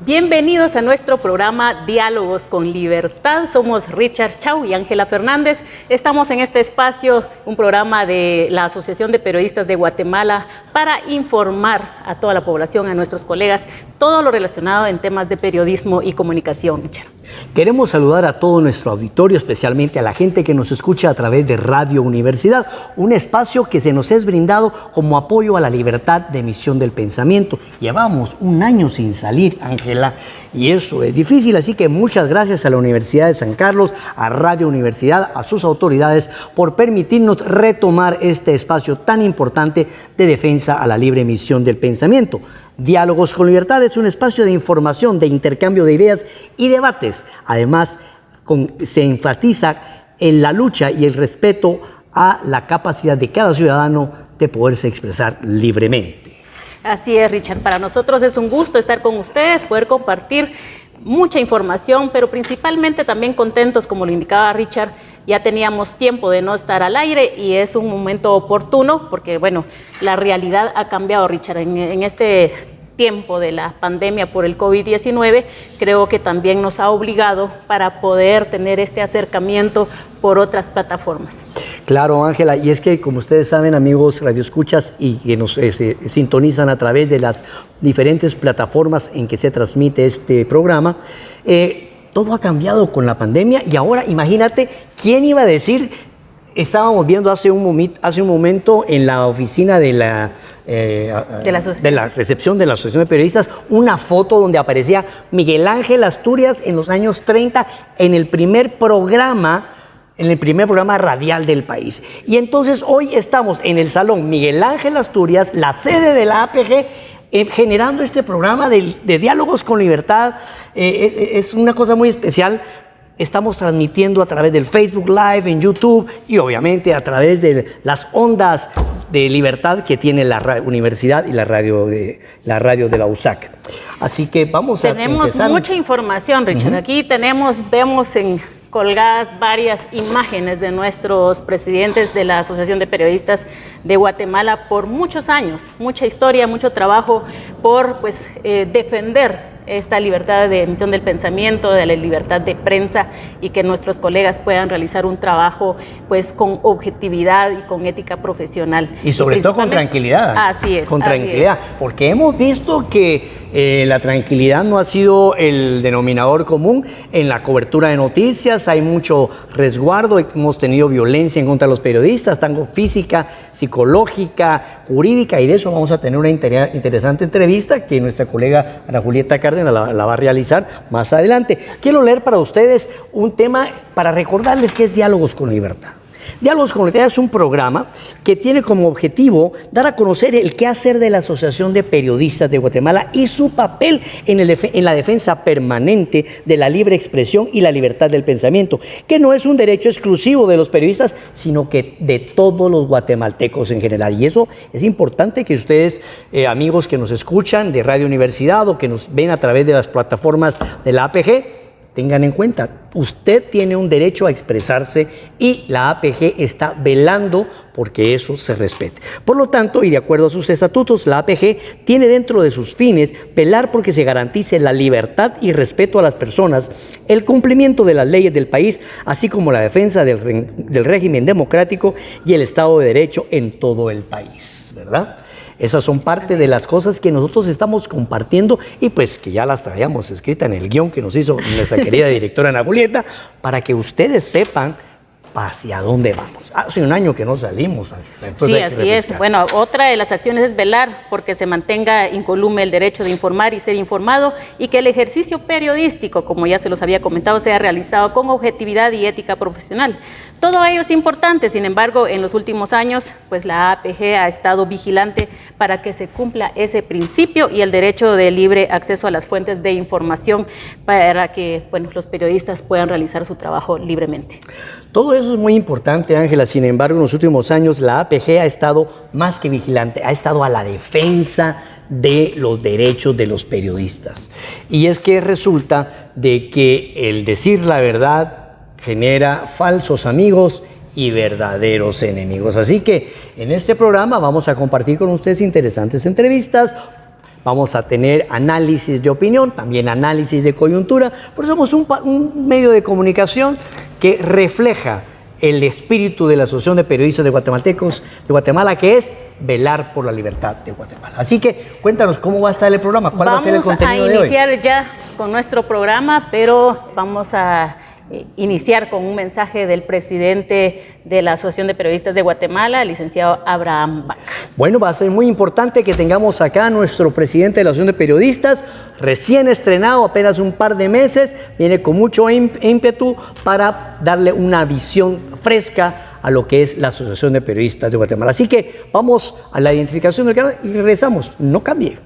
Bienvenidos a nuestro programa Diálogos con Libertad. Somos Richard Chau y Ángela Fernández. Estamos en este espacio, un programa de la Asociación de Periodistas de Guatemala para informar a toda la población, a nuestros colegas, todo lo relacionado en temas de periodismo y comunicación, Richard. Queremos saludar a todo nuestro auditorio, especialmente a la gente que nos escucha a través de Radio Universidad, un espacio que se nos es brindado como apoyo a la libertad de emisión del pensamiento. Llevamos un año sin salir, Ángela, y eso es difícil, así que muchas gracias a la Universidad de San Carlos, a Radio Universidad, a sus autoridades por permitirnos retomar este espacio tan importante de defensa a la libre emisión del pensamiento. Diálogos con Libertad es un espacio de información, de intercambio de ideas y debates. Además, se enfatiza en la lucha y el respeto a la capacidad de cada ciudadano de poderse expresar libremente. Así es, Richard. Para nosotros es un gusto estar con ustedes, poder compartir mucha información, pero principalmente también contentos, como lo indicaba Richard. Ya teníamos tiempo de no estar al aire y es un momento oportuno porque, bueno, la realidad ha cambiado, Richard. En este tiempo de la pandemia por el COVID-19, creo que también nos ha obligado para poder tener este acercamiento por otras plataformas. Claro, Ángela, y es que como ustedes saben, amigos radioescuchas y que nos sintonizan a través de las diferentes plataformas en que se transmite este programa, todo ha cambiado con la pandemia y ahora imagínate, ¿quién iba a decir? Estábamos viendo hace un momento en la oficina de la recepción de la Asociación de Periodistas una foto donde aparecía Miguel Ángel Asturias en los años 30 en el primer programa radial del país. Y entonces hoy estamos en el Salón Miguel Ángel Asturias, la sede de la APG, generando este programa de Diálogos con Libertad. Es una cosa muy especial. Estamos transmitiendo a través del Facebook Live, en YouTube y obviamente a través de las ondas de libertad que tiene la universidad y la radio de la USAC. Así que vamos a empezar. Tenemos mucha información, Richard. Aquí vemos colgadas varias imágenes de nuestros presidentes de la Asociación de Periodistas de Guatemala por muchos años, mucha historia, mucho trabajo por defender esta libertad de emisión del pensamiento, de la libertad de prensa y que nuestros colegas puedan realizar un trabajo con objetividad y con ética profesional. Y sobre todo con tranquilidad. Así es. Con tranquilidad, porque hemos visto que la tranquilidad no ha sido el denominador común en la cobertura de noticias. Hay mucho resguardo, hemos tenido violencia en contra de los periodistas, tanto física, psicológica, jurídica, y de eso vamos a tener una interesante entrevista que nuestra colega Ana Julieta Cárdenas la va a realizar más adelante. Quiero leer para ustedes un tema para recordarles que es Diálogos con Libertad. Diálogos con Libertad es un programa que tiene como objetivo dar a conocer el quehacer de la Asociación de Periodistas de Guatemala y su papel en la defensa permanente de la libre expresión y la libertad del pensamiento, que no es un derecho exclusivo de los periodistas, sino que de todos los guatemaltecos en general. Y eso es importante que ustedes, amigos que nos escuchan de Radio Universidad o que nos ven a través de las plataformas de la APG, tengan en cuenta, usted tiene un derecho a expresarse y la APG está velando porque eso se respete. Por lo tanto, y de acuerdo a sus estatutos, la APG tiene dentro de sus fines velar porque se garantice la libertad y respeto a las personas, el cumplimiento de las leyes del país, así como la defensa del régimen democrático y el Estado de Derecho en todo el país, ¿verdad? Esas son parte de las cosas que nosotros estamos compartiendo y pues que ya las traíamos escritas en el guión que nos hizo nuestra querida directora Ana Julieta, para que ustedes sepan hacia dónde vamos. Hace un año que no salimos. Sí, así es. Bueno, otra de las acciones es velar porque se mantenga incolume el derecho de informar y ser informado y que el ejercicio periodístico, como ya se los había comentado, sea realizado con objetividad y ética profesional. Todo ello es importante, sin embargo, en los últimos años, pues la APG ha estado vigilante para que se cumpla ese principio y el derecho de libre acceso a las fuentes de información para que, bueno, los periodistas puedan realizar su trabajo libremente. Todo eso es muy importante, Ángela. Sin embargo, en los últimos años la APG ha estado más que vigilante, ha estado a la defensa de los derechos de los periodistas. Y es que resulta de que el decir la verdad genera falsos amigos y verdaderos enemigos. Así que en este programa vamos a compartir con ustedes interesantes entrevistas, vamos a tener análisis de opinión, también análisis de coyuntura, por eso somos un medio de comunicación que refleja el espíritu de la Asociación de Periodistas de Guatemaltecos de Guatemala, que es velar por la libertad de Guatemala. Así que cuéntanos cómo va a estar el programa, cuál va a ser el contenido de hoy. Vamos a iniciar ya con nuestro programa, pero vamos a iniciar con un mensaje del presidente de la Asociación de Periodistas de Guatemala, el licenciado Abraham Baca. Bueno, va a ser muy importante que tengamos acá a nuestro presidente de la Asociación de Periodistas, recién estrenado, apenas un par de meses, viene con mucho ímpetu para darle una visión fresca a lo que es la Asociación de Periodistas de Guatemala. Así que vamos a la identificación del canal y regresamos. No cambie.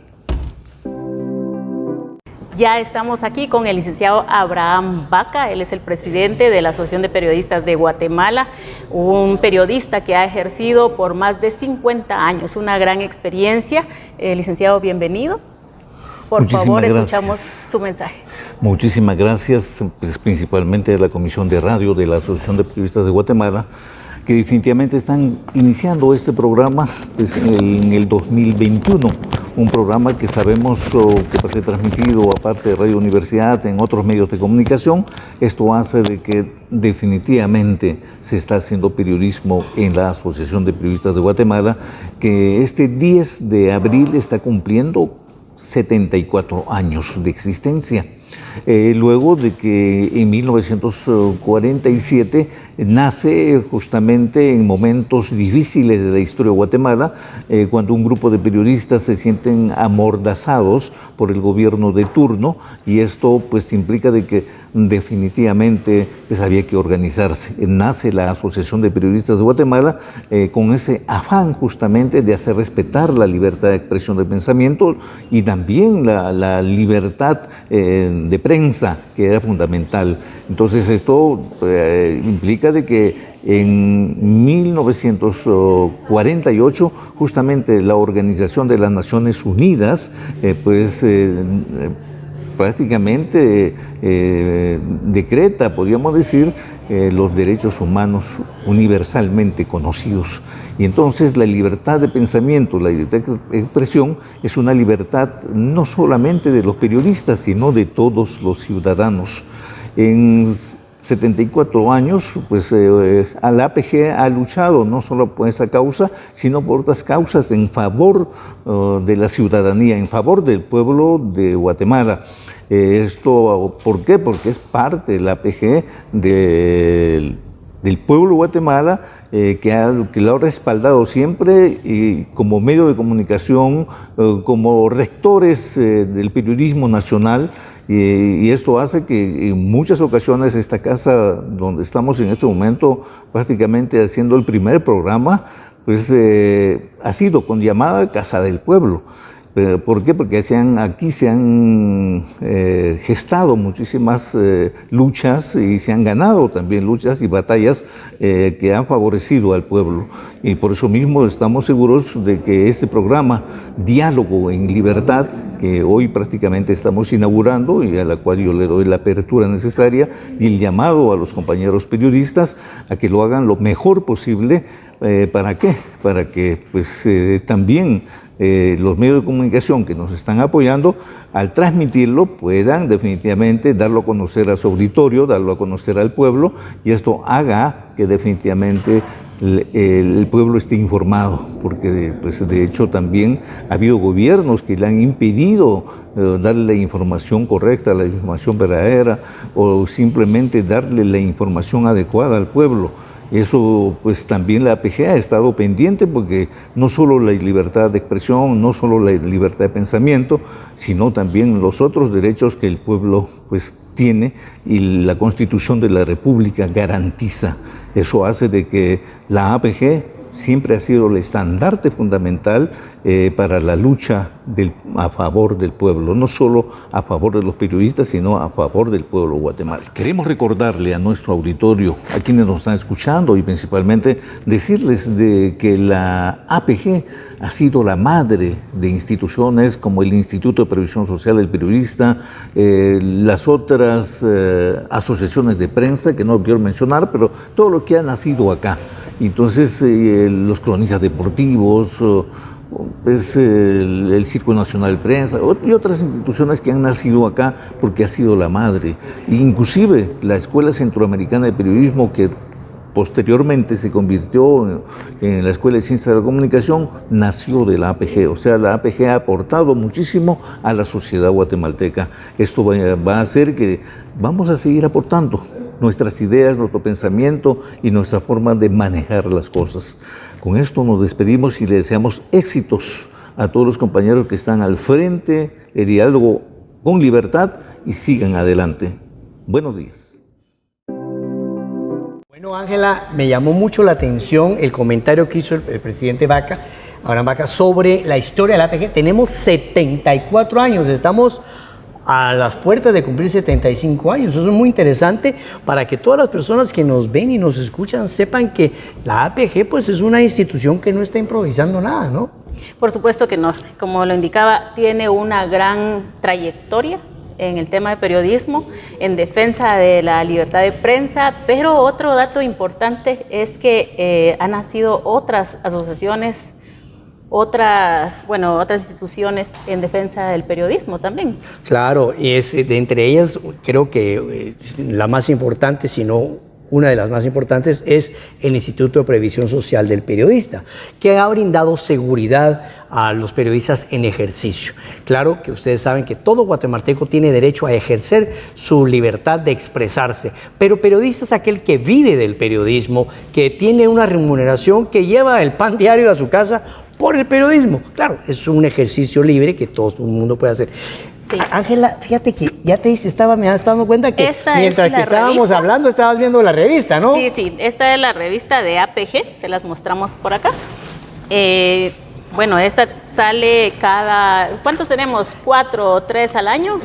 Ya estamos aquí con el licenciado Abraham Baca, él es el presidente de la Asociación de Periodistas de Guatemala, un periodista que ha ejercido por más de 50 años, una gran experiencia. Licenciado, bienvenido. Por favor, escuchamos su mensaje. Muchísimas gracias, pues, principalmente de la Comisión de Radio de la Asociación de Periodistas de Guatemala, que definitivamente están iniciando este programa pues, en el 2021, un programa que sabemos que va a ser transmitido aparte de Radio Universidad en otros medios de comunicación. Esto hace de que definitivamente se está haciendo periodismo en la Asociación de Periodistas de Guatemala, que este 10 de abril está cumpliendo 74 años de existencia. Luego de que en 1947 nace justamente en momentos difíciles de la historia de Guatemala, cuando un grupo de periodistas se sienten amordazados por el gobierno de turno, y esto pues implica de que definitivamente pues, había que organizarse. Nace la Asociación de Periodistas de Guatemala con ese afán justamente de hacer respetar la libertad de expresión de pensamiento y también la libertad de prensa, que era fundamental. Entonces esto implica de que en 1948 justamente la Organización de las Naciones Unidas prácticamente decreta, podríamos decir, los derechos humanos universalmente conocidos. Y entonces la libertad de pensamiento, la libertad de expresión es una libertad no solamente de los periodistas, sino de todos los ciudadanos. En 74 años, pues la APG ha luchado no solo por esa causa, sino por otras causas en favor de la ciudadanía, en favor del pueblo de Guatemala. Esto, ¿por qué? Porque es parte de la APG del pueblo de Guatemala, que lo ha respaldado siempre y como medio de comunicación, como rectores del periodismo nacional. Y esto hace que en muchas ocasiones esta casa donde estamos en este momento prácticamente haciendo el primer programa, pues ha sido con llamada Casa del Pueblo. ¿Por qué? Porque aquí se han gestado muchísimas luchas y se han ganado también luchas y batallas que han favorecido al pueblo. Y por eso mismo estamos seguros de que este programa, Diálogo en Libertad, que hoy prácticamente estamos inaugurando y a la cual yo le doy la apertura necesaria y el llamado a los compañeros periodistas a que lo hagan lo mejor posible. ¿Para qué? Para que pues, también los medios de comunicación que nos están apoyando, al transmitirlo, puedan definitivamente darlo a conocer a su auditorio, darlo a conocer al pueblo, y esto haga que definitivamente el pueblo esté informado, porque pues, de hecho también ha habido gobiernos que le han impedido darle la información correcta, la información verdadera, o simplemente darle la información adecuada al pueblo. Eso pues también la APG ha estado pendiente, porque no solo la libertad de expresión, no solo la libertad de pensamiento, sino también los otros derechos que el pueblo pues tiene y la Constitución de la República garantiza. Eso hace de que la APG siempre ha sido el estandarte fundamental para la lucha a favor del pueblo, no solo a favor de los periodistas, sino a favor del pueblo guatemalteco. Queremos recordarle a nuestro auditorio, a quienes nos están escuchando, y principalmente decirles de que la APG ha sido la madre de instituciones como el Instituto de Previsión Social del Periodista, las otras asociaciones de prensa, que no quiero mencionar, pero todo lo que ha nacido acá. Entonces, los cronistas deportivos, pues, el Círculo Nacional de Prensa y otras instituciones que han nacido acá porque ha sido la madre. Inclusive la Escuela Centroamericana de Periodismo, que posteriormente se convirtió en la Escuela de Ciencias de la Comunicación, nació de la APG. O sea, la APG ha aportado muchísimo a la sociedad guatemalteca. Esto va a hacer que vamos a seguir aportando nuestras ideas, nuestro pensamiento y nuestra forma de manejar las cosas. Con esto nos despedimos y le deseamos éxitos a todos los compañeros que están al frente de Diálogo con Libertad y sigan adelante. Buenos días. Bueno, Ángela, me llamó mucho la atención el comentario que hizo el presidente Vaca, Abraham Vaca, sobre la historia de la APG. Tenemos 74 años, estamos a las puertas de cumplir 75 años. Eso es muy interesante para que todas las personas que nos ven y nos escuchan sepan que la APG pues es una institución que no está improvisando nada, ¿no? Por supuesto que no. Como lo indicaba, tiene una gran trayectoria en el tema de periodismo, en defensa de la libertad de prensa, pero otro dato importante es que han nacido otras asociaciones, otras instituciones en defensa del periodismo también. Claro, y de entre ellas creo que la más importante, si no una de las más importantes, es el Instituto de Previsión Social del Periodista, que ha brindado seguridad a los periodistas en ejercicio. Claro que ustedes saben que todo guatemalteco tiene derecho a ejercer su libertad de expresarse, pero periodista es aquel que vive del periodismo, que tiene una remuneración, que lleva el pan diario a su casa por el periodismo. Claro, es un ejercicio libre que todo el mundo puede hacer. Sí. Ángela, fíjate que ya me estaba dando cuenta que mientras que estábamos hablando, estabas viendo la revista, ¿no? Sí, esta es la revista de APG, se las mostramos por acá. Bueno, esta sale ¿cuántos tenemos? ¿4 o 3 al año?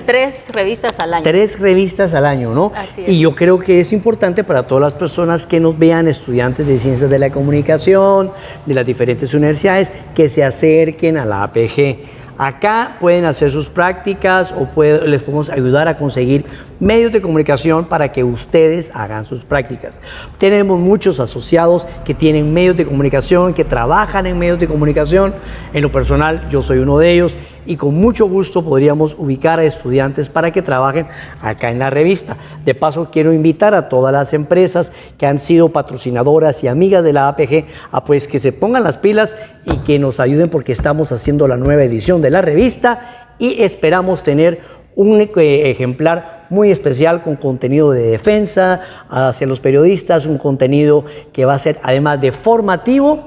3 revistas al año. 3 revistas al año, ¿no? Así es. Y yo creo que es importante para todas las personas que nos vean, estudiantes de Ciencias de la Comunicación, de las diferentes universidades, que se acerquen a la APG. Acá pueden hacer sus prácticas o les podemos ayudar a conseguir medios de comunicación para que ustedes hagan sus prácticas. Tenemos muchos asociados que tienen medios de comunicación, que trabajan en medios de comunicación. En lo personal, yo soy uno de ellos y con mucho gusto podríamos ubicar a estudiantes para que trabajen acá en la revista. De paso, quiero invitar a todas las empresas que han sido patrocinadoras y amigas de la APG a pues que se pongan las pilas y que nos ayuden porque estamos haciendo la nueva edición de la revista y esperamos tener un ejemplar muy especial con contenido de defensa hacia los periodistas, un contenido que va a ser además de formativo,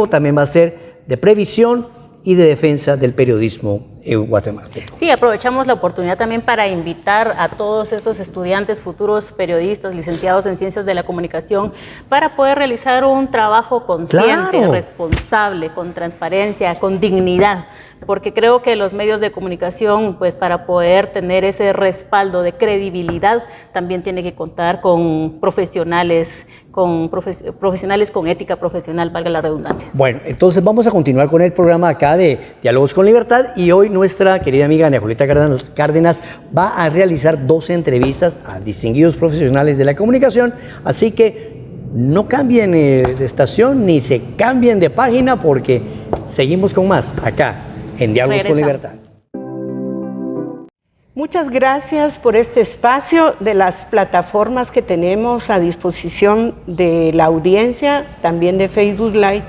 también va a ser de previsión y de defensa del periodismo en Guatemala. Sí, aprovechamos la oportunidad también para invitar a todos esos estudiantes, futuros periodistas, licenciados en Ciencias de la Comunicación, para poder realizar un trabajo consciente, responsable, con transparencia, con dignidad, porque creo que los medios de comunicación, pues para poder tener ese respaldo de credibilidad, también tiene que contar con profesionales con ética profesional, valga la redundancia. Bueno, entonces vamos a continuar con el programa acá de Diálogos con Libertad y hoy nuestra querida amiga Ana Julieta Cárdenas va a realizar 12 entrevistas a distinguidos profesionales de la comunicación, así que no cambien de estación ni se cambien de página porque seguimos con más acá en Diálogos con Libertad. Muchas gracias por este espacio de las plataformas que tenemos a disposición de la audiencia, también de Facebook Live,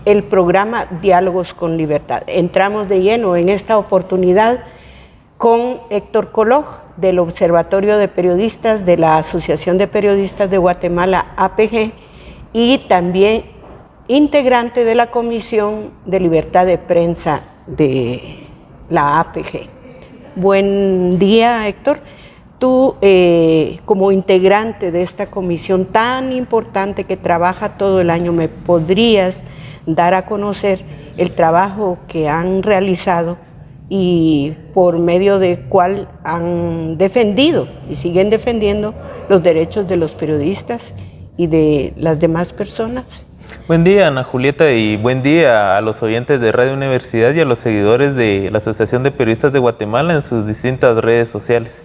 el programa Diálogos con Libertad. Entramos de lleno en esta oportunidad con Héctor Coloj, del Observatorio de Periodistas de la Asociación de Periodistas de Guatemala, APG, y también integrante de la Comisión de Libertad de Prensa de la APG. Buen día, Héctor. Tú, como integrante de esta comisión tan importante que trabaja todo el año, ¿me podrías dar a conocer el trabajo que han realizado y por medio de cuál han defendido y siguen defendiendo los derechos de los periodistas y de las demás personas? Buen día, Ana Julieta, y buen día a los oyentes de Radio Universidad y a los seguidores de la Asociación de Periodistas de Guatemala en sus distintas redes sociales.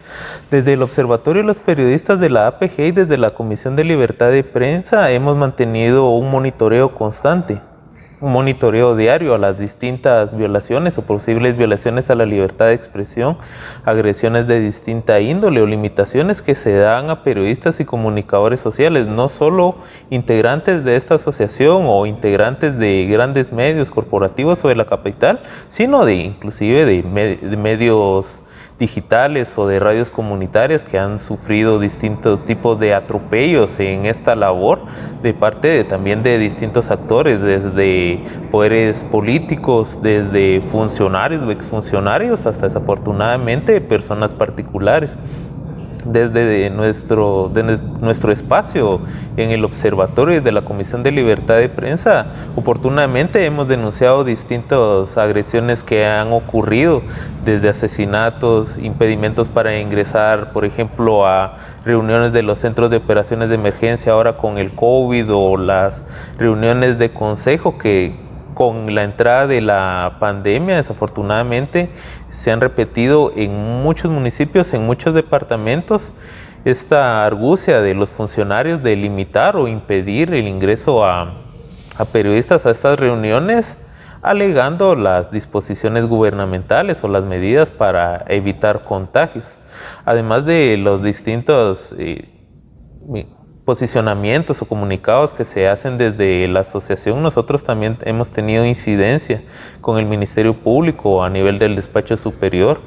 Desde el Observatorio de los Periodistas de la APG y desde la Comisión de Libertad de Prensa hemos mantenido un monitoreo constante, un monitoreo diario a las distintas violaciones o posibles violaciones a la libertad de expresión, agresiones de distinta índole o limitaciones que se dan a periodistas y comunicadores sociales, no solo integrantes de esta asociación o integrantes de grandes medios corporativos o de la capital, sino inclusive de medios digitales o de radios comunitarias que han sufrido distintos tipos de atropellos en esta labor de parte también de distintos actores, desde poderes políticos, desde funcionarios o exfuncionarios, hasta desafortunadamente personas particulares. Desde nuestro espacio en el observatorio y de la Comisión de Libertad de Prensa, oportunamente hemos denunciado distintas agresiones que han ocurrido, desde asesinatos, impedimentos para ingresar, por ejemplo, a reuniones de los centros de operaciones de emergencia ahora con el COVID, o las reuniones de consejo que con la entrada de la pandemia desafortunadamente se han repetido en muchos municipios, en muchos departamentos, esta argucia de los funcionarios de limitar o impedir el ingreso a periodistas a estas reuniones, alegando las disposiciones gubernamentales o las medidas para evitar contagios. Además de los distintos posicionamientos o comunicados que se hacen desde la asociación, nosotros también hemos tenido incidencia con el Ministerio Público a nivel del despacho superior,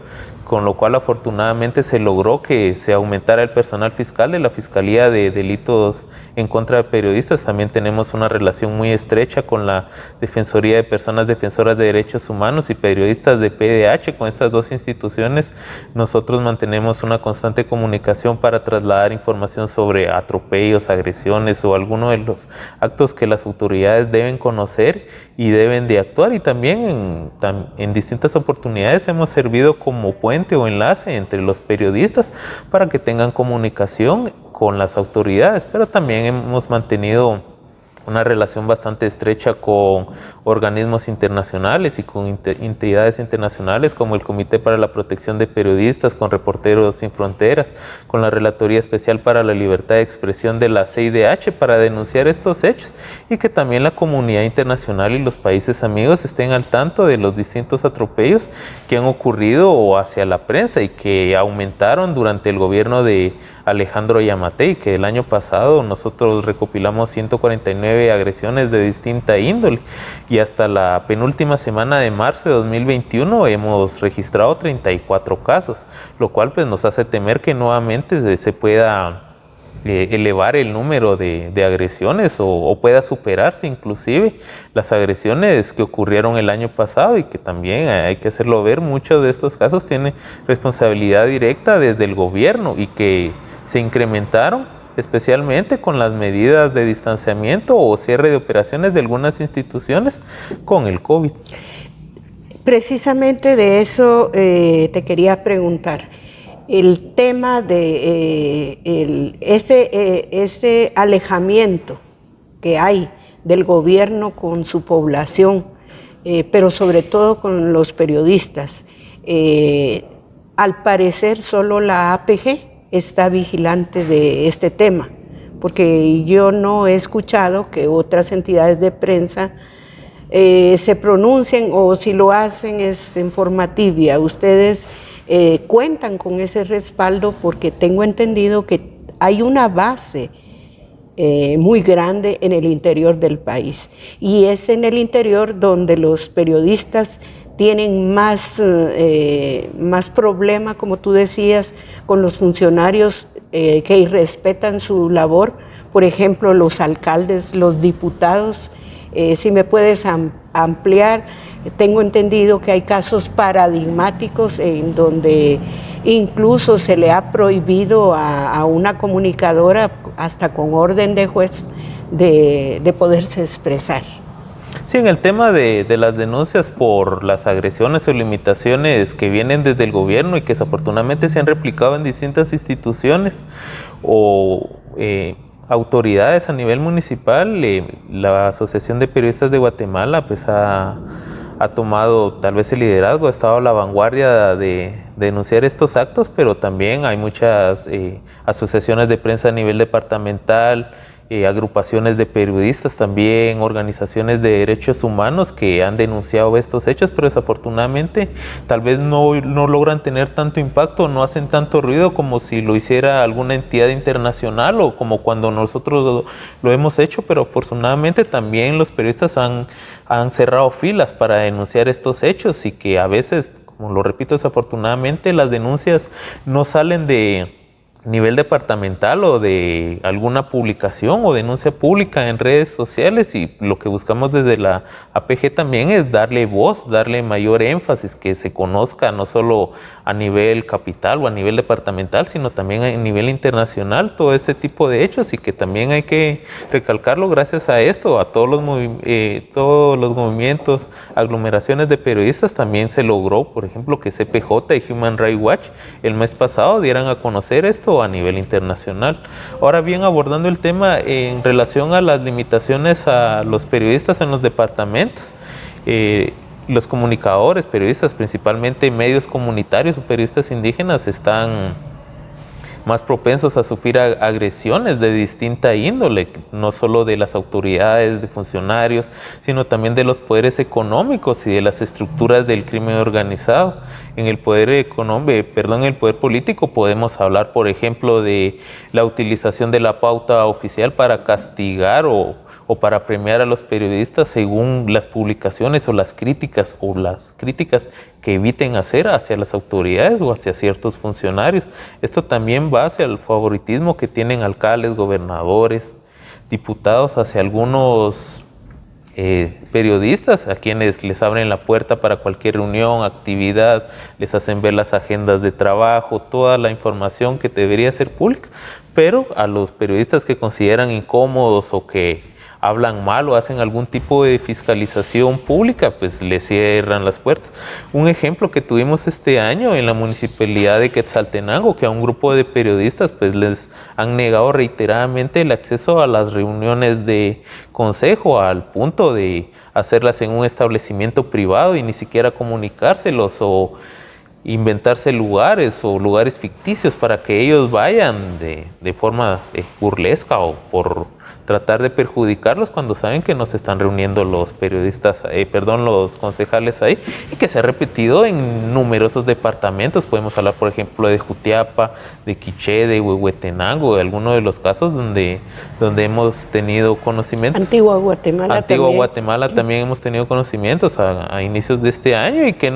con lo cual afortunadamente se logró que se aumentara el personal fiscal de la Fiscalía de Delitos en contra de Periodistas. También tenemos una relación muy estrecha con la Defensoría de Personas Defensoras de Derechos Humanos y Periodistas de PDH. Con estas dos instituciones nosotros mantenemos una constante comunicación para trasladar información sobre atropellos, agresiones o alguno de los actos que las autoridades deben conocer y deben de actuar, y también en distintas oportunidades hemos servido como puente o enlace entre los periodistas para que tengan comunicación con las autoridades, pero también hemos mantenido una relación bastante estrecha con organismos internacionales y con entidades internacionales como el Comité para la Protección de Periodistas, con Reporteros Sin Fronteras, con la Relatoría Especial para la Libertad de Expresión de la CIDH, para denunciar estos hechos, y que también la comunidad internacional y los países amigos estén al tanto de los distintos atropellos que han ocurrido hacia la prensa y que aumentaron durante el gobierno de Alejandro Yamatei, que el año pasado nosotros recopilamos 149 agresiones de distinta índole, y hasta la penúltima semana de marzo de 2021 hemos registrado 34 casos, lo cual pues nos hace temer que nuevamente se pueda elevar el número de agresiones o pueda superarse inclusive las agresiones que ocurrieron el año pasado, y que también hay que hacerlo ver, muchos de estos casos tienen responsabilidad directa desde el gobierno y que se incrementaron especialmente con las medidas de distanciamiento o cierre de operaciones de algunas instituciones con el COVID. Precisamente de eso te quería preguntar. El tema de ese alejamiento que hay del gobierno con su población, pero sobre todo con los periodistas. Al parecer solo la APG está vigilante de este tema, porque yo no he escuchado que otras entidades de prensa se pronuncien, o si lo hacen es en forma tibia. Ustedes cuentan con ese respaldo, porque tengo entendido que hay una base muy grande en el interior del país, y es en el interior donde los periodistas tienen más problema, como tú decías, con los funcionarios que irrespetan su labor, por ejemplo, los alcaldes, los diputados. Si me puedes ampliar, tengo entendido que hay casos paradigmáticos en donde incluso se le ha prohibido a una comunicadora, hasta con orden de juez, de poderse expresar. Sí, en el tema de las denuncias por las agresiones o limitaciones que vienen desde el gobierno y que desafortunadamente se han replicado en distintas instituciones o autoridades a nivel municipal, la Asociación de Periodistas de Guatemala pues ha ha tomado tal vez el liderazgo, ha estado a la vanguardia de denunciar estos actos, pero también hay muchas asociaciones de prensa a nivel departamental, agrupaciones de periodistas también, organizaciones de derechos humanos que han denunciado estos hechos, pero desafortunadamente tal vez no logran tener tanto impacto, no hacen tanto ruido como si lo hiciera alguna entidad internacional o como cuando nosotros lo hemos hecho, pero afortunadamente también los periodistas han cerrado filas para denunciar estos hechos y que a veces, como lo repito, desafortunadamente las denuncias no salen de nivel departamental o de alguna publicación o denuncia pública en redes sociales, y lo que buscamos desde la APG también es darle voz, darle mayor énfasis, que se conozca no solo a nivel capital o a nivel departamental, sino también a nivel internacional todo este tipo de hechos, y que también hay que recalcarlo gracias a esto, a todos los movimientos, aglomeraciones de periodistas, también se logró, por ejemplo, que CPJ y Human Rights Watch el mes pasado dieran a conocer esto a nivel internacional. Ahora bien, abordando el tema en relación a las limitaciones a los periodistas en los departamentos, los comunicadores, periodistas, principalmente medios comunitarios o periodistas indígenas, están más propensos a sufrir agresiones de distinta índole, no solo de las autoridades, de funcionarios, sino también de los poderes económicos y de las estructuras del crimen organizado. En el poder político podemos hablar, por ejemplo, de la utilización de la pauta oficial para castigar o para premiar a los periodistas según las publicaciones o las críticas que eviten hacer hacia las autoridades o hacia ciertos funcionarios. Esto también va hacia el favoritismo que tienen alcaldes, gobernadores, diputados hacia algunos periodistas, a quienes les abren la puerta para cualquier reunión, actividad, les hacen ver las agendas de trabajo, toda la información que debería ser pública, pero a los periodistas que consideran incómodos o que hablan mal o hacen algún tipo de fiscalización pública, pues les cierran las puertas. Un ejemplo que tuvimos este año en la municipalidad de Quetzaltenango, que a un grupo de periodistas pues les han negado reiteradamente el acceso a las reuniones de consejo, al punto de hacerlas en un establecimiento privado y ni siquiera comunicárselos o inventarse lugares o lugares ficticios para que ellos vayan de forma burlesca o por tratar de perjudicarlos cuando saben que no se están reuniendo los los concejales ahí, y que se ha repetido en numerosos departamentos. Podemos hablar, por ejemplo, de Jutiapa, de Quiché, de Huehuetenango, de algunos de los casos donde hemos tenido conocimientos. Antigua Guatemala también hemos tenido conocimientos a inicios de este año, y que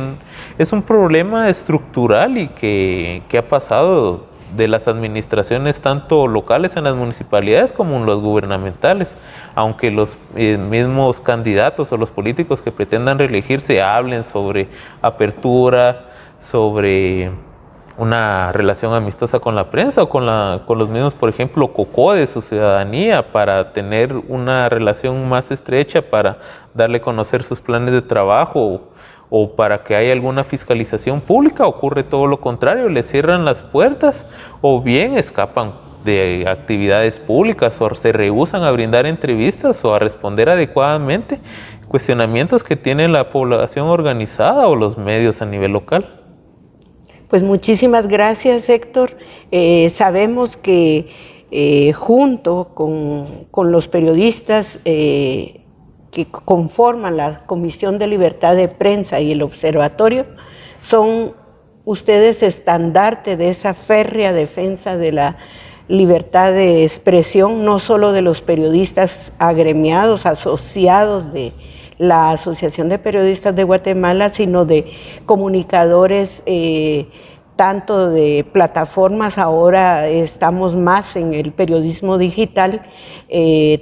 es un problema estructural y que ha pasado de las administraciones tanto locales en las municipalidades como en los gubernamentales, aunque los mismos candidatos o los políticos que pretendan reelegirse hablen sobre apertura, sobre una relación amistosa con la prensa o con los mismos, por ejemplo, COCO de su ciudadanía, para tener una relación más estrecha, para darle a conocer sus planes de trabajo o para que haya alguna fiscalización pública, ocurre todo lo contrario, les cierran las puertas o bien escapan de actividades públicas o se rehúsan a brindar entrevistas o a responder adecuadamente cuestionamientos que tiene la población organizada o los medios a nivel local. Pues muchísimas gracias, Héctor. Sabemos que junto con los periodistas que conforman la Comisión de Libertad de Prensa y el Observatorio, son ustedes estandarte de esa férrea defensa de la libertad de expresión, no solo de los periodistas agremiados, asociados de la Asociación de Periodistas de Guatemala, sino de comunicadores, tanto de plataformas, ahora estamos más en el periodismo digital,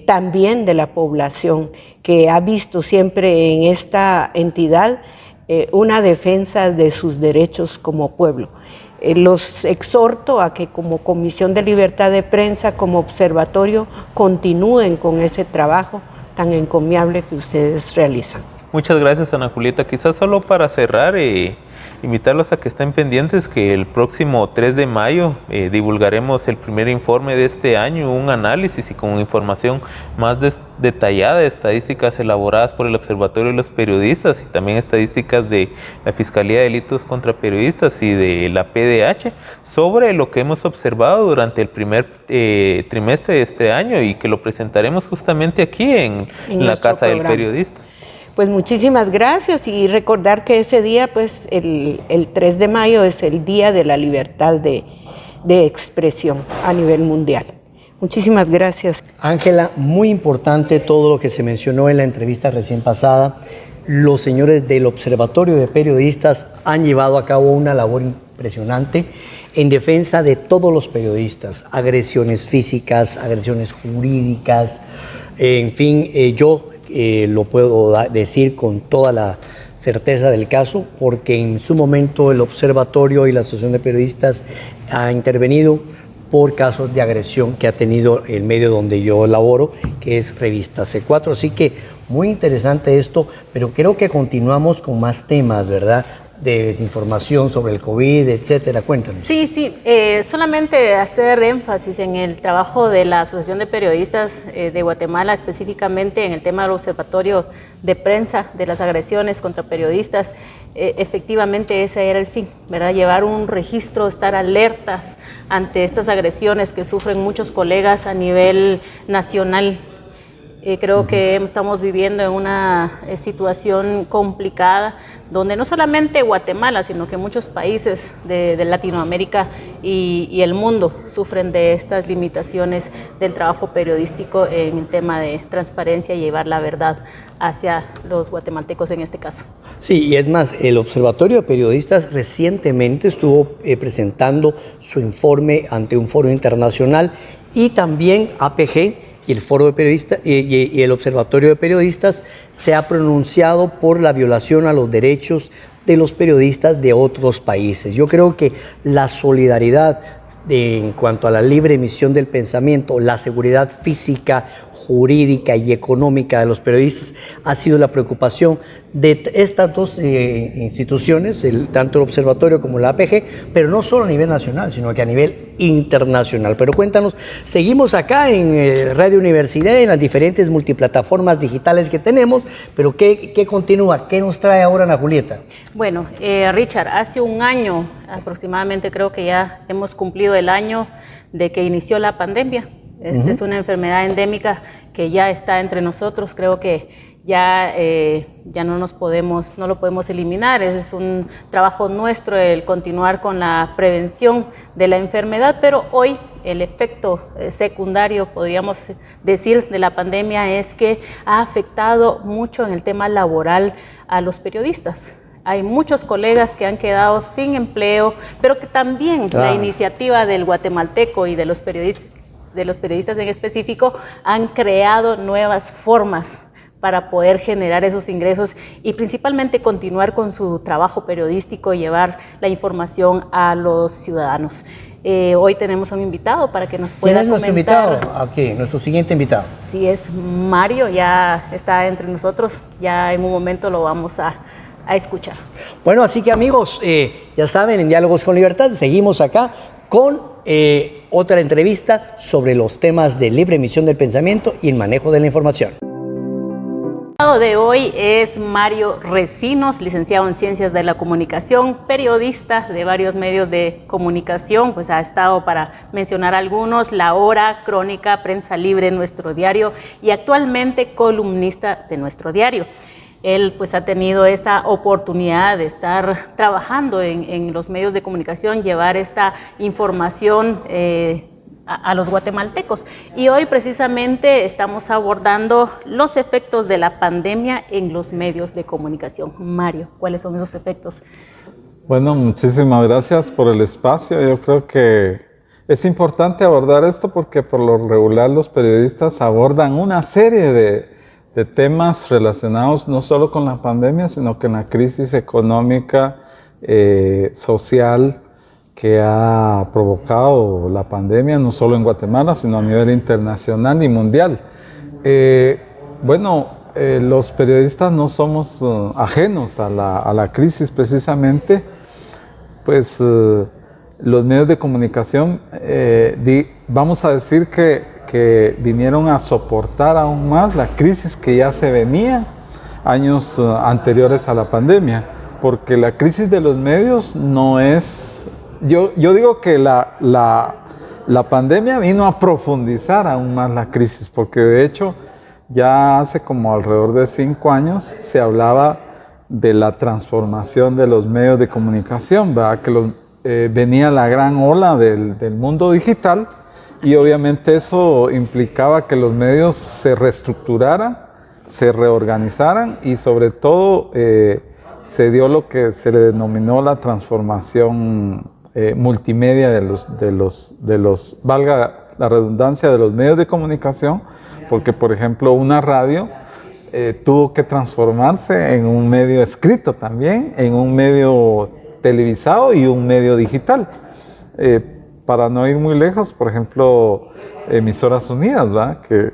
también de la población, que ha visto siempre en esta entidad una defensa de sus derechos como pueblo. Los exhorto a que como Comisión de Libertad de Prensa, como observatorio, continúen con ese trabajo tan encomiable que ustedes realizan. Muchas gracias, Ana Julieta. Quizás solo para cerrar, invitarlos a que estén pendientes que el próximo 3 de mayo divulgaremos el primer informe de este año, un análisis y con información más detallada de estadísticas elaboradas por el Observatorio de los Periodistas y también estadísticas de la Fiscalía de Delitos contra Periodistas y de la PDH sobre lo que hemos observado durante el primer trimestre de este año y que lo presentaremos justamente aquí en la Casa del Periodista. Pues muchísimas gracias y recordar que ese día, pues el 3 de mayo es el Día de la Libertad de Expresión a nivel mundial. Muchísimas gracias. Ángela, muy importante todo lo que se mencionó en la entrevista recién pasada. Los señores del Observatorio de Periodistas han llevado a cabo una labor impresionante en defensa de todos los periodistas, agresiones físicas, agresiones jurídicas, en fin, yo lo puedo decir con toda la certeza del caso, porque en su momento el Observatorio y la Asociación de Periodistas ha intervenido por casos de agresión que ha tenido el medio donde yo laboro, que es Revista C4. Así que muy interesante esto, pero creo que continuamos con más temas, ¿verdad?, de desinformación sobre el COVID, etcétera. Cuéntanos. Sí, solamente hacer énfasis en el trabajo de la Asociación de Periodistas de Guatemala, específicamente en el tema del Observatorio de Prensa, de las agresiones contra periodistas. Efectivamente ese era el fin, ¿verdad? Llevar un registro, estar alertas ante estas agresiones que sufren muchos colegas a nivel nacional. Creo que estamos viviendo en una situación complicada donde no solamente Guatemala, sino que muchos países de Latinoamérica y el mundo sufren de estas limitaciones del trabajo periodístico en el tema de transparencia y llevar la verdad hacia los guatemaltecos en este caso. Sí, y es más, el Observatorio de Periodistas recientemente estuvo presentando su informe ante un foro internacional y también APG y el Foro de Periodistas y el Observatorio de Periodistas se ha pronunciado por la violación a los derechos de los periodistas de otros países. Yo creo que la solidaridad en cuanto a la libre emisión del pensamiento, la seguridad física, jurídica y económica de los periodistas ha sido la preocupación de estas dos instituciones, tanto el Observatorio como la APG, pero no solo a nivel nacional, sino que a nivel internacional. Pero cuéntanos, seguimos acá en Radio Universidad, en las diferentes multiplataformas digitales que tenemos, pero ¿qué continúa? ¿Qué nos trae ahora Ana Julieta? Bueno, Richard, hace un año aproximadamente, creo que ya hemos cumplido el año de que inició la pandemia. Esta es una enfermedad endémica que ya está entre nosotros. Creo que ya no lo podemos eliminar. Es un trabajo nuestro el continuar con la prevención de la enfermedad, pero hoy el efecto secundario, podríamos decir, de la pandemia es que ha afectado mucho en el tema laboral a los periodistas. Hay muchos colegas que han quedado sin empleo, pero que también la iniciativa del guatemalteco y de los periodistas en específico han creado nuevas formas para poder generar esos ingresos y principalmente continuar con su trabajo periodístico y llevar la información a los ciudadanos. Hoy tenemos a un invitado para que nos pueda comentar. ¿Quién es nuestro invitado? Aquí, nuestro siguiente invitado. Sí, es Mario, ya está entre nosotros, ya en un momento lo vamos a escuchar. Bueno, así que amigos, ya saben, en Diálogos con Libertad seguimos acá con otra entrevista sobre los temas de libre emisión del pensamiento y el manejo de la información. El invitado de hoy es Mario Recinos, licenciado en Ciencias de la Comunicación, periodista de varios medios de comunicación, pues ha estado, para mencionar algunos, La Hora, Crónica, Prensa Libre, Nuestro Diario y actualmente columnista de Nuestro Diario. Él pues ha tenido esa oportunidad de estar trabajando en los medios de comunicación, llevar esta información a los guatemaltecos. Y hoy precisamente estamos abordando los efectos de la pandemia en los medios de comunicación. Mario, ¿cuáles son esos efectos? Bueno, muchísimas gracias por el espacio. Yo creo que es importante abordar esto porque por lo regular los periodistas abordan una serie de temas relacionados no solo con la pandemia, sino con la crisis económica, social que ha provocado la pandemia, no solo en Guatemala, sino a nivel internacional y mundial. los periodistas no somos ajenos a la crisis precisamente, pues los medios de comunicación, vamos a decir que vinieron a soportar aún más la crisis que ya se venía años anteriores a la pandemia, porque la crisis de los medios no es... Yo digo que la pandemia vino a profundizar aún más la crisis, porque de hecho ya hace como alrededor de 5 años se hablaba de la transformación de los medios de comunicación, ¿verdad? Que venía la gran ola del mundo digital y obviamente eso implicaba que los medios se reestructuraran, se reorganizaran y sobre todo se dio lo que se le denominó la transformación multimedia de los, valga la redundancia, de los medios de comunicación, porque por ejemplo una radio tuvo que transformarse en un medio escrito también, en un medio televisado y un medio digital. Para no ir muy lejos, por ejemplo, Emisoras Unidas, ¿verdad? Que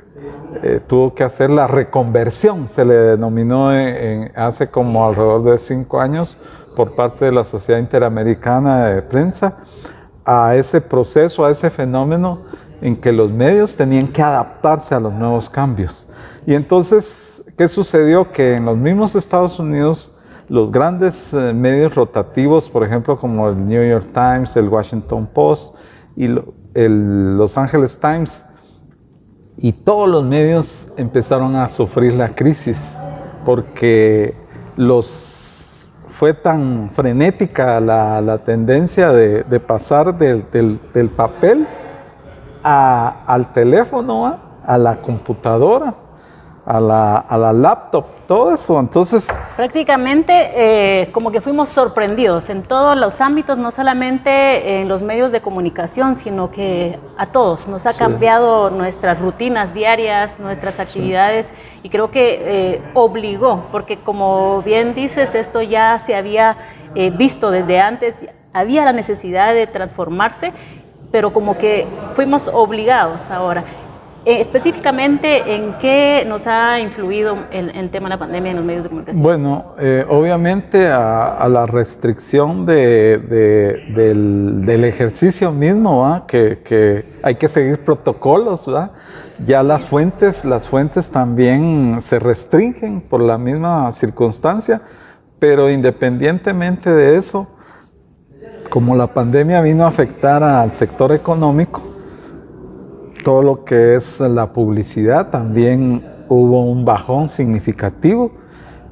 tuvo que hacer la reconversión, se le denominó hace como alrededor de 5 años por parte de la Sociedad Interamericana de Prensa, a ese proceso, a ese fenómeno en que los medios tenían que adaptarse a los nuevos cambios. Y entonces, ¿qué sucedió? Que en los mismos Estados Unidos, los grandes medios rotativos, por ejemplo, como el New York Times, el Washington Post y el Los Angeles Times, y todos los medios empezaron a sufrir la crisis, porque fue tan frenética la tendencia de pasar del papel al teléfono, a la computadora, a la laptop, todo eso. Entonces, prácticamente como que fuimos sorprendidos en todos los ámbitos, no solamente en los medios de comunicación, sino que a todos nos ha cambiado nuestras rutinas diarias, nuestras actividades, y creo que obligó, porque como bien dices, esto ya se había visto desde antes, había la necesidad de transformarse, pero como que fuimos obligados ahora. Específicamente, ¿en qué nos ha influido el tema de la pandemia en los medios de comunicación? Bueno, obviamente a la restricción del ejercicio mismo, ¿va? Que hay que seguir protocolos, ¿va? Ya las fuentes también se restringen por la misma circunstancia, pero independientemente de eso, como la pandemia vino a afectar al sector económico, todo lo que es la publicidad, también hubo un bajón significativo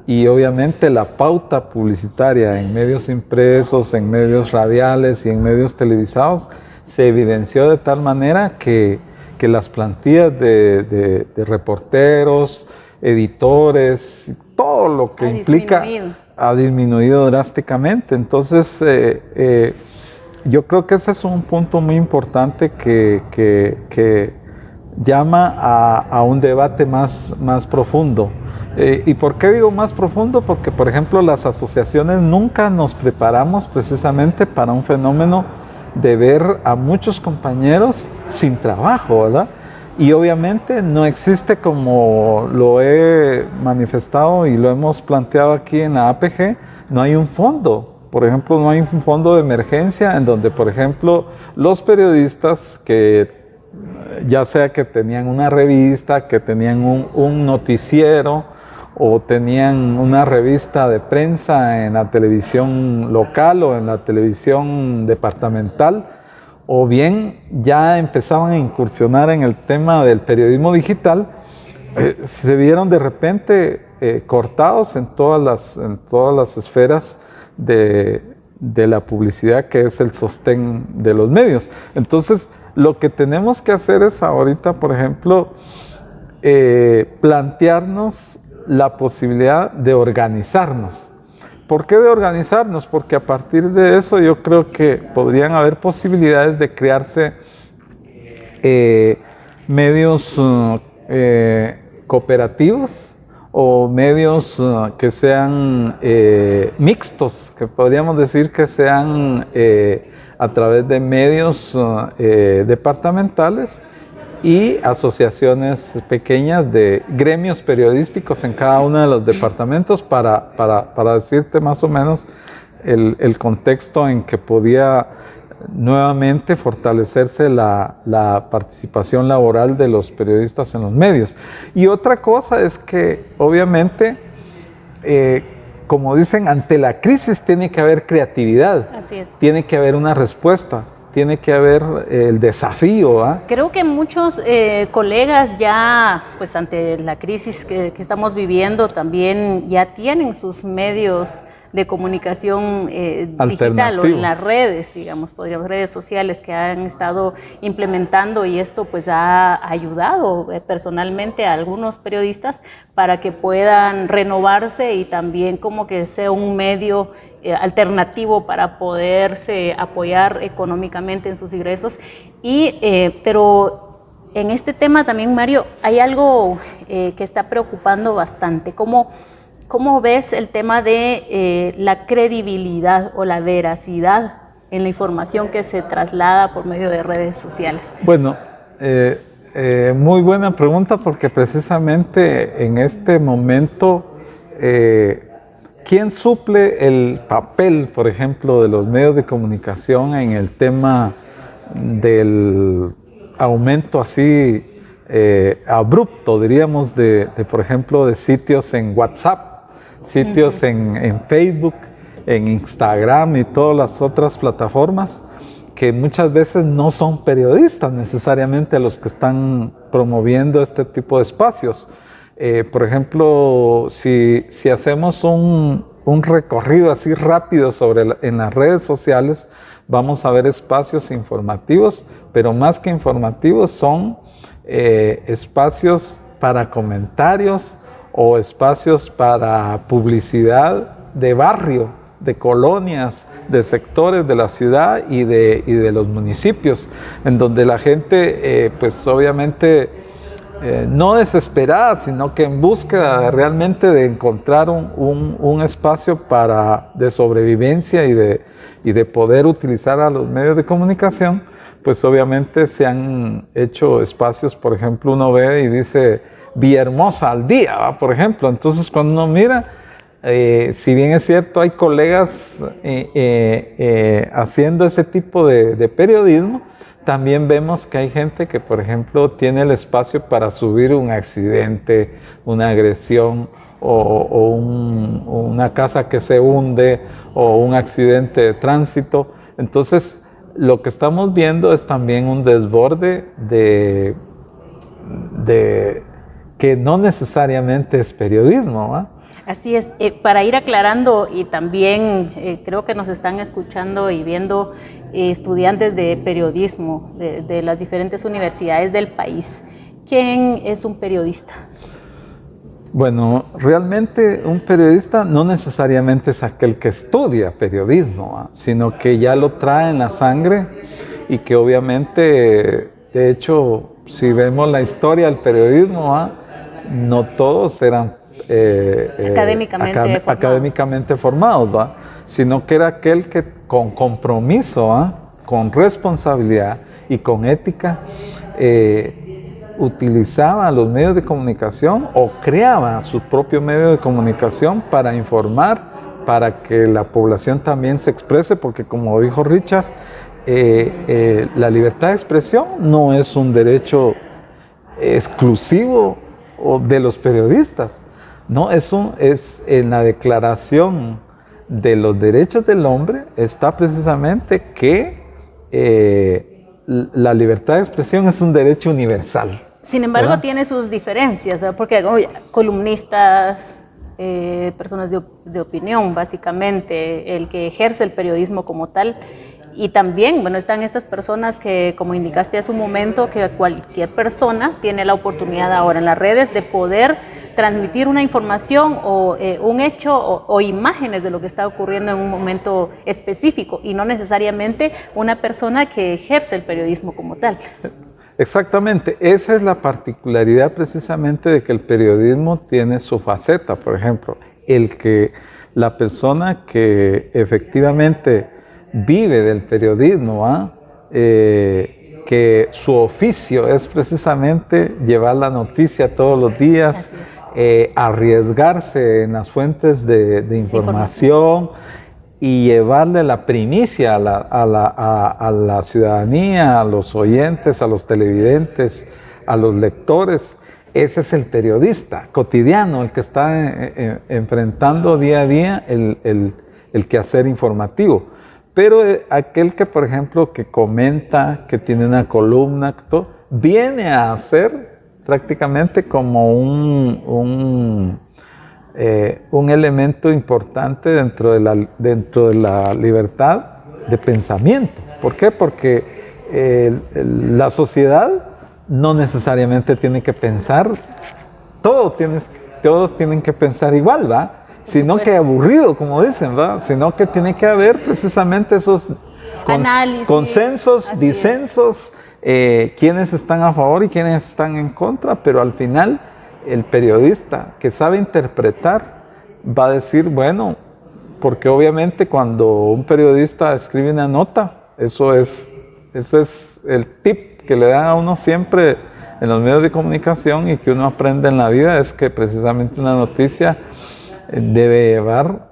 y obviamente la pauta publicitaria en medios impresos, en medios radiales y en medios televisados se evidenció de tal manera que las plantillas de reporteros, editores, todo lo que implica ha disminuido drásticamente. Entonces, yo creo que ese es un punto muy importante que llama a un debate más profundo. ¿Y por qué digo más profundo? Porque, por ejemplo, las asociaciones nunca nos preparamos precisamente para un fenómeno de ver a muchos compañeros sin trabajo, ¿verdad? Y obviamente no existe, como lo he manifestado y lo hemos planteado aquí en la APG, no hay un fondo. Por ejemplo, no hay un fondo de emergencia en donde, por ejemplo, los periodistas que ya sea que tenían una revista, que tenían un noticiero o tenían una revista de prensa en la televisión local o en la televisión departamental, o bien ya empezaban a incursionar en el tema del periodismo digital, se vieron de repente cortados en todas las esferas de la publicidad, que es el sostén de los medios. Entonces, lo que tenemos que hacer es ahorita, por ejemplo, plantearnos la posibilidad de organizarnos. ¿Por qué de organizarnos? Porque a partir de eso yo creo que podrían haber posibilidades de crearse medios cooperativos, o medios que sean mixtos, que podríamos decir que sean a través de medios departamentales y asociaciones pequeñas de gremios periodísticos en cada uno de los departamentos para decirte más o menos el contexto en que podía nuevamente fortalecerse la participación laboral de los periodistas en los medios. Y otra cosa es que obviamente, como dicen, ante la crisis tiene que haber creatividad. Así es. Tiene que haber una respuesta, tiene que haber el desafío. Creo que muchos colegas ya, pues ante la crisis que estamos viviendo, también ya tienen sus medios de comunicación digital o en las redes, digamos, redes sociales que han estado implementando, y esto pues ha ayudado personalmente a algunos periodistas para que puedan renovarse y también como que sea un medio alternativo para poderse apoyar económicamente en sus ingresos. Pero en este tema también, Mario, hay algo que está preocupando bastante. ¿Cómo ves el tema de la credibilidad o la veracidad en la información que se traslada por medio de redes sociales? Bueno, muy buena pregunta, porque precisamente en este momento, ¿quién suple el papel, por ejemplo, de los medios de comunicación en el tema del aumento así abrupto, diríamos, por ejemplo, de sitios en WhatsApp? Sitios en Facebook, en Instagram y todas las otras plataformas, que muchas veces no son periodistas necesariamente los que están promoviendo este tipo de espacios. Por ejemplo, si hacemos un recorrido así rápido en las redes sociales, vamos a ver espacios informativos, pero más que informativos son espacios para comentarios, o espacios para publicidad de barrio, de colonias, de sectores de la ciudad y de los municipios, en donde la gente, pues obviamente, no desesperada, sino que en búsqueda realmente de encontrar un espacio de sobrevivencia y de poder utilizar a los medios de comunicación, pues obviamente se han hecho espacios. Por ejemplo, uno ve y dice Villahermosa al día, ¿va? Por ejemplo. Entonces, cuando uno mira, si bien es cierto, hay colegas haciendo ese tipo de periodismo, también vemos que hay gente que, por ejemplo, tiene el espacio para subir un accidente, una agresión, o una casa que se hunde, o un accidente de tránsito. Entonces, lo que estamos viendo es también un desborde de que no necesariamente es periodismo, ¿va? Así es. Para ir aclarando, y también creo que nos están escuchando y viendo estudiantes de periodismo de las diferentes universidades del país. ¿Quién es un periodista? Bueno, realmente un periodista no necesariamente es aquel que estudia periodismo, ¿va? Sino que ya lo trae en la sangre, y que obviamente, de hecho, si vemos la historia del periodismo, ¿va? No todos eran académicamente formados, ¿va? Sino que era aquel que con compromiso, ¿va? Con responsabilidad y con ética utilizaba los medios de comunicación o creaba su propio medio de comunicación para informar, para que la población también se exprese, porque como dijo Richard, la libertad de expresión no es un derecho exclusivo de los periodistas, no, es en la Declaración de los Derechos del Hombre está precisamente que la libertad de expresión es un derecho universal. Sin embargo, ¿verdad? tiene sus diferencias, ¿verdad? Porque columnistas, personas de opinión, básicamente, el que ejerce el periodismo como tal. Y también, bueno, están estas personas que, como indicaste hace un momento, que cualquier persona tiene la oportunidad ahora en las redes de poder transmitir una información o un hecho o imágenes de lo que está ocurriendo en un momento específico, y no necesariamente una persona que ejerce el periodismo como tal. Exactamente, esa es la particularidad precisamente de que el periodismo tiene su faceta. Por ejemplo, la persona que efectivamente vive del periodismo, que su oficio es precisamente llevar la noticia todos los días, arriesgarse en las fuentes de información y llevarle la primicia a la ciudadanía, a los oyentes, a los televidentes, a los lectores. Ese es el periodista cotidiano, el que está enfrentando día a día el quehacer informativo. Pero aquel que, por ejemplo, que comenta, que tiene una columna, viene a ser prácticamente como un elemento importante dentro de la libertad de pensamiento. ¿Por qué? Porque la sociedad no necesariamente tiene que pensar, todos tienen que pensar igual, ¿va? Sino que aburrido, como dicen, ¿va? Sino que tiene que haber precisamente esos consensos, disensos, quienes están a favor y quienes están en contra, pero al final el periodista que sabe interpretar va a decir, bueno, porque obviamente cuando un periodista escribe una nota, ese es el tip que le dan a uno siempre en los medios de comunicación y que uno aprende en la vida, es que precisamente una noticia debe llevar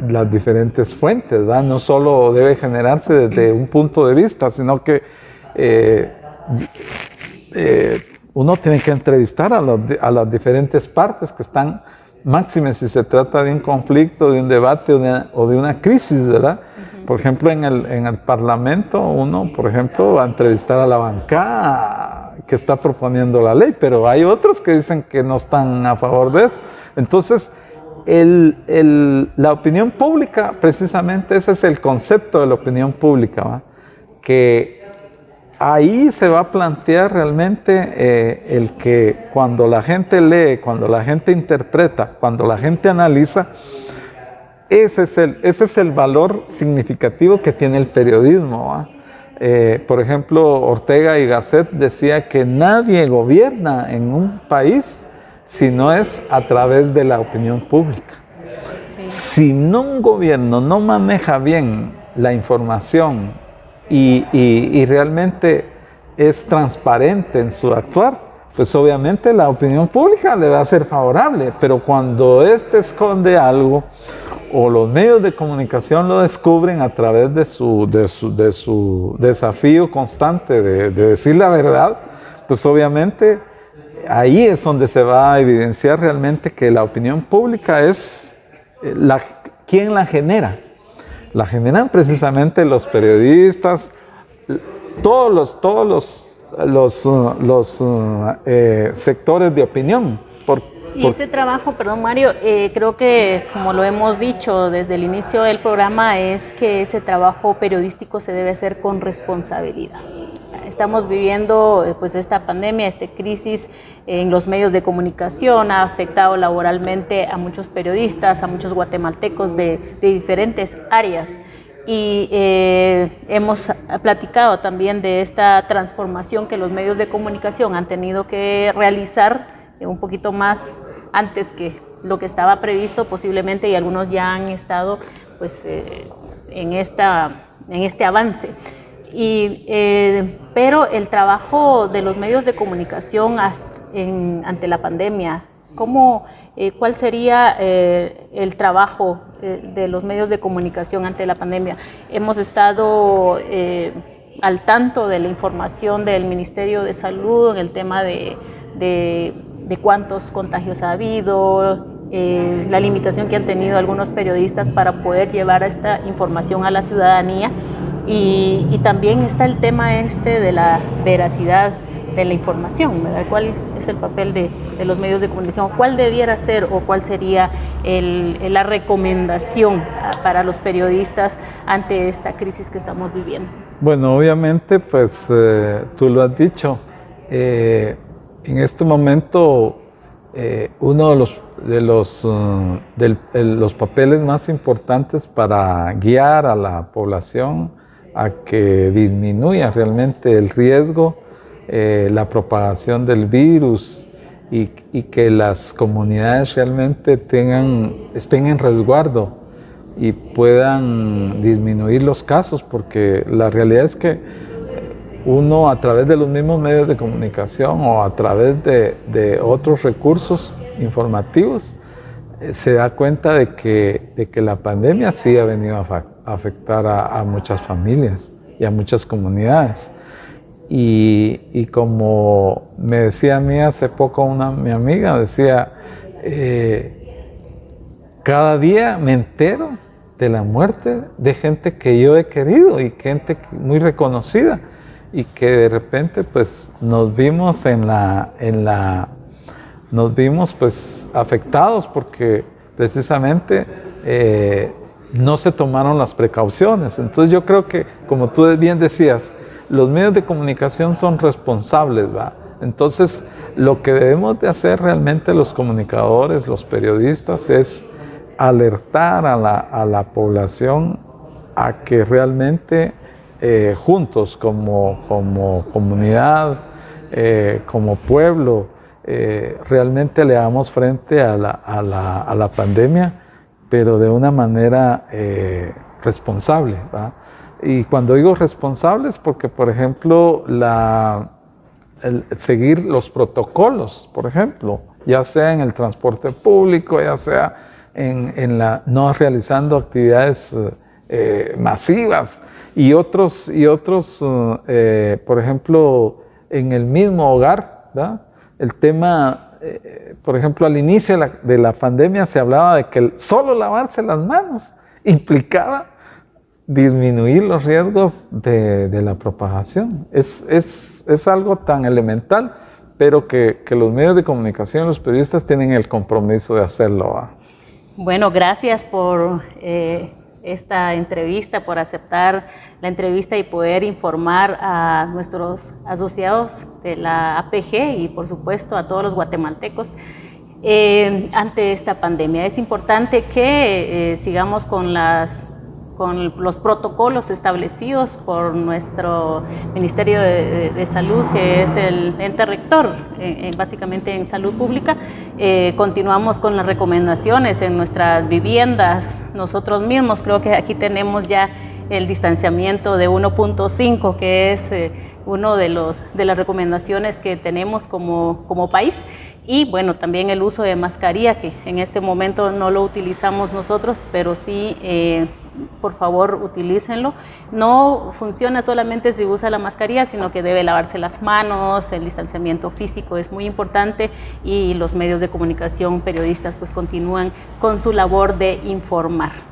las diferentes fuentes, ¿verdad? No solo debe generarse desde un punto de vista, sino que uno tiene que entrevistar a las diferentes partes que están, máxime si se trata de un conflicto, de un debate o de una crisis, ¿verdad? Por ejemplo, en el Parlamento uno, por ejemplo, va a entrevistar a la bancada que está proponiendo la ley, pero hay otros que dicen que no están a favor de eso. Entonces, la opinión pública, precisamente ese es el concepto de la opinión pública, ¿va? Que ahí se va a plantear realmente el que cuando la gente lee, cuando la gente interpreta, cuando la gente analiza, ese es el valor significativo que tiene el periodismo, ¿va? Por ejemplo, Ortega y Gasset decía que nadie gobierna en un país si no es a través de la opinión pública. Si un gobierno no maneja bien la información y realmente es transparente en su actuar, pues obviamente la opinión pública le va a ser favorable, pero cuando éste esconde algo o los medios de comunicación lo descubren a través de su desafío constante de decir la verdad, pues obviamente ahí es donde se va a evidenciar realmente que la opinión pública es ¿quién la genera? La generan precisamente los periodistas, todos los sectores de opinión. Y ese trabajo, perdón Mario, creo que como lo hemos dicho desde el inicio del programa, es que ese trabajo periodístico se debe hacer con responsabilidad. Estamos viviendo pues esta pandemia, esta crisis en los medios de comunicación, ha afectado laboralmente a muchos periodistas, a muchos guatemaltecos de diferentes áreas. Y hemos platicado también de esta transformación que los medios de comunicación han tenido que realizar un poquito más antes que lo que estaba previsto posiblemente, y algunos ya han estado pues en este avance. Pero el trabajo de los medios de comunicación ante la pandemia, ¿cuál sería el trabajo de los medios de comunicación ante la pandemia? Hemos estado al tanto de la información del Ministerio de Salud en el tema de cuántos contagios ha habido, la limitación que han tenido algunos periodistas para poder llevar esta información a la ciudadanía, y también está el tema de la veracidad de la información, ¿verdad? ¿Cuál es el papel de los medios de comunicación? ¿Cuál debiera ser o cuál sería la recomendación para los periodistas ante esta crisis que estamos viviendo? Bueno, obviamente, pues tú lo has dicho, en este momento uno de los papeles más importantes para guiar a la población a que disminuya realmente el riesgo, la propagación del virus y que las comunidades realmente estén en resguardo y puedan disminuir los casos, porque la realidad es que uno a través de los mismos medios de comunicación o a través de otros recursos informativos se da cuenta de que la pandemia sí ha venido a afectar a muchas familias y a muchas comunidades. Y como me decía a mí hace poco mi amiga, decía, cada día me entero de la muerte de gente que yo he querido y gente muy reconocida, y que de repente pues nos vimos pues afectados porque precisamente no se tomaron las precauciones. Entonces yo creo que, como tú bien decías, los medios de comunicación son responsables, ¿va? Entonces lo que debemos de hacer realmente los comunicadores, los periodistas, es alertar a la población a que realmente juntos como comunidad, como pueblo, realmente le damos frente a la pandemia, pero de una manera responsable, ¿va? Y cuando digo responsables, porque por ejemplo seguir los protocolos, por ejemplo, ya sea en el transporte público, ya sea no realizando actividades masivas, y otros por ejemplo, en el mismo hogar, ¿verdad? El tema, por ejemplo, al inicio de la pandemia se hablaba de que solo lavarse las manos implicaba disminuir los riesgos de la propagación. Es algo tan elemental, pero que los medios de comunicación, los periodistas tienen el compromiso de hacerlo, ¿va? Bueno, gracias por esta entrevista, por aceptar la entrevista y poder informar a nuestros asociados de la APG y por supuesto a todos los guatemaltecos ante esta pandemia. Es importante que sigamos con los protocolos establecidos por nuestro Ministerio de Salud, que es el ente rector, básicamente en salud pública. Continuamos con las recomendaciones en nuestras viviendas. Nosotros mismos, creo que aquí tenemos ya el distanciamiento de 1.5, que es uno de las recomendaciones que tenemos como país. Y bueno, también el uso de mascarilla, que en este momento no lo utilizamos nosotros, pero sí, por favor, utilícenlo. No funciona solamente si usa la mascarilla, sino que debe lavarse las manos, el distanciamiento físico es muy importante, y los medios de comunicación, periodistas, pues continúan con su labor de informar.